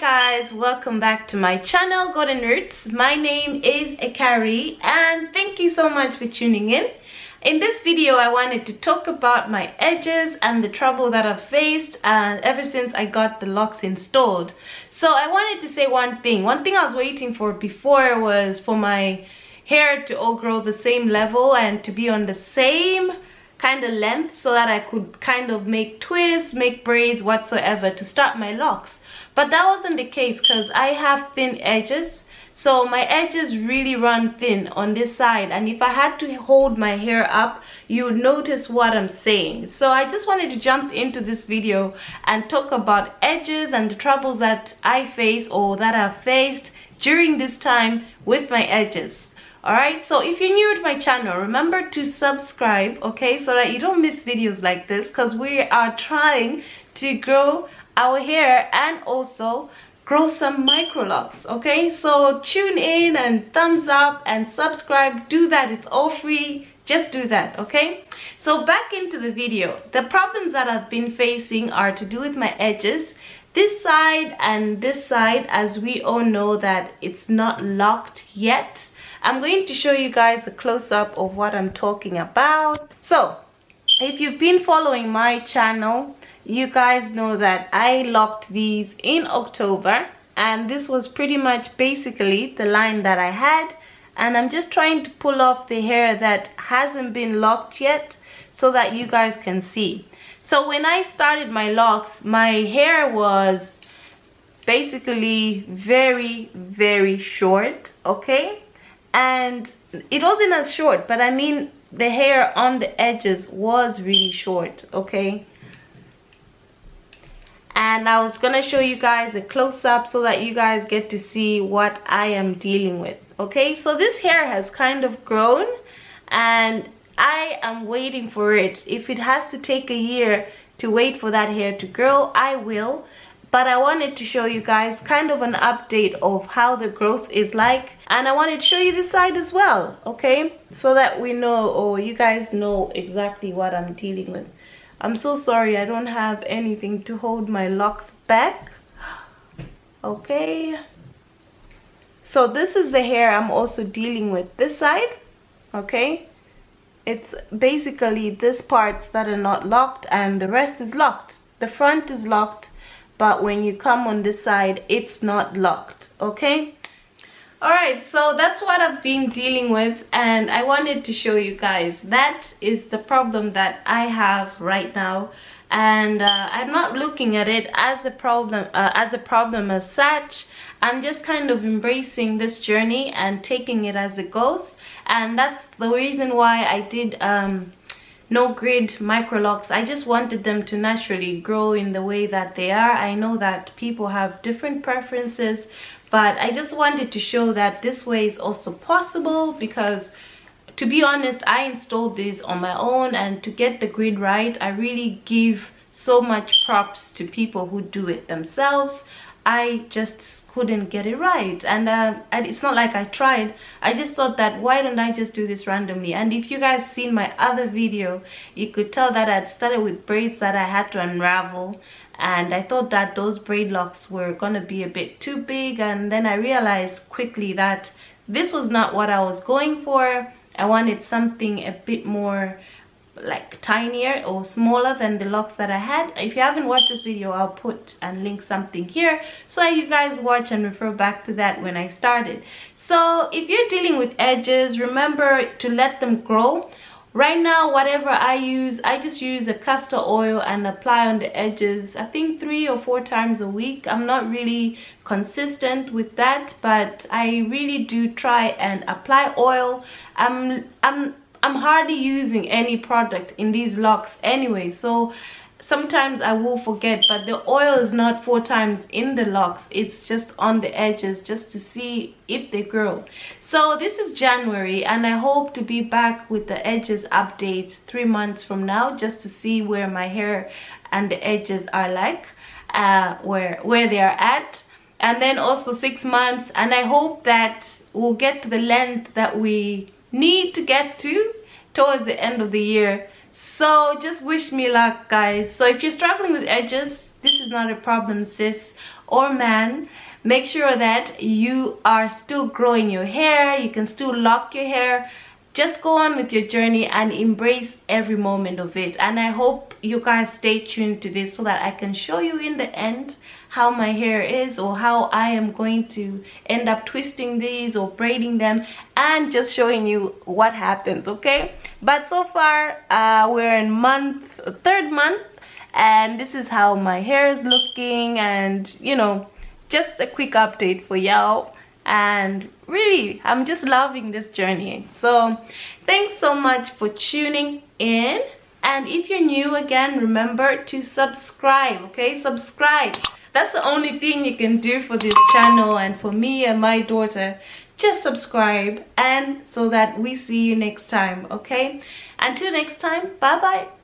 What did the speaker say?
guys, welcome back to my channel Golden Roots. My name is Ekari and thank you so much for tuning in. In this video I wanted to talk about my edges and the trouble that I've faced ever since I got the Locs installed. So I wanted to say one thing I was waiting for before was for my hair to all grow the same level and to be on the same kind of length so that I could kind of make twists, make braids, whatsoever to start my locks. But that wasn't the case because I have thin edges, so my edges really run thin on this side, and if I had to hold my hair up you would notice what I'm saying. So I just wanted to jump into this video and talk about edges and the troubles that I face or that I've faced during this time with my edges. Alright, so if you're new to my channel, remember to subscribe, okay, so that you don't miss videos like this, because we are trying to grow our hair and also grow some micro locks. Okay, so tune in and thumbs up and subscribe. Do that, it's all free. Just do that. Okay, so back into the video. The problems that I've been facing are to do with my edges, this side and this side, as we all know that it's not locked yet. I'm going to show you guys a close-up of what I'm talking about. So if you've been following my channel, you guys know that I locked these in October, and this was pretty much basically the line that I had, and I'm just trying to pull off the hair that hasn't been locked yet so that you guys can see. So when I started my locks, my hair was basically very short, okay, and it wasn't as short, but I mean the hair on the edges was really short, okay. And I was gonna show you guys a close-up so that you guys get to see what I am dealing with. Okay, so this hair has kind of grown and I am waiting for it. If it has to take a year to wait for that hair to grow, I will. But I wanted to show you guys kind of an update of how the growth is like, and I wanted to show you this side as well, okay, so that we know, or you guys know exactly what I'm dealing with. I'm so sorry I don't have anything to hold my locks back. Okay, so this is the hair I'm also dealing with, this side. Okay, it's basically this parts that are not locked and the rest is locked. The front is locked, but when you come on this side it's not locked. Okay, alright, so that's what I've been dealing with, and I wanted to show you guys. That is the problem that I have right now, and I'm not looking at it as a problem as such. I'm just kind of embracing this journey and taking it as it goes, and that's the reason why I did no grid micro locks. I just wanted them to naturally grow in the way that they are. I know that people have different preferences, but I just wanted to show that this way is also possible, because to be honest, I installed these on my own, and to get the grid right, I really give so much props to people who do it themselves. I just couldn't get it right, and it's not like I tried. I just thought that why don't I just do this randomly. And if you guys seen my other video, you could tell that I'd started with braids that I had to unravel, and I thought that those braid locks were gonna be a bit too big, and then I realized quickly that this was not what I was going for. I wanted something a bit more like tinier or smaller than the locks that I had. If you haven't watched this video, I'll put and link something here so that you guys watch and refer back to that when I started. So if you're dealing with edges, remember to let them grow. Right now, whatever I use, I just use a castor oil and apply on the edges, I think 3 or 4 times a week. I'm not really consistent with that, but I really do try and apply oil. I'm hardly using any product in these locks anyway, so sometimes I will forget, but the oil is not 4 times in the locks, it's just on the edges just to see if they grow. So this is January, and I hope to be back with the edges update 3 months from now, just to see where my hair and the edges are like, where they are at, and then also 6 months, and I hope that we'll get to the length that we need to get to towards the end of the year. So just wish me luck, guys. So if you're struggling with edges, this is not a problem, sis. or man, make sure that you are still growing your hair. You can still lock your hair. Just go on with your journey and embrace every moment of it. And I hope you guys stay tuned to this so that I can show you in the end how my hair is, or how I am going to end up twisting these or braiding them, and just showing you what happens, okay? But so far we're in third month, and this is how my hair is looking, and you know, just a quick update for y'all. And really, I'm just loving this journey. So thanks so much for tuning in, and if you're new, again, remember to subscribe, okay? Subscribe. That's the only thing you can do for this channel and for me and my daughter. Just subscribe, and so that we see you next time, okay? Until next time, bye bye.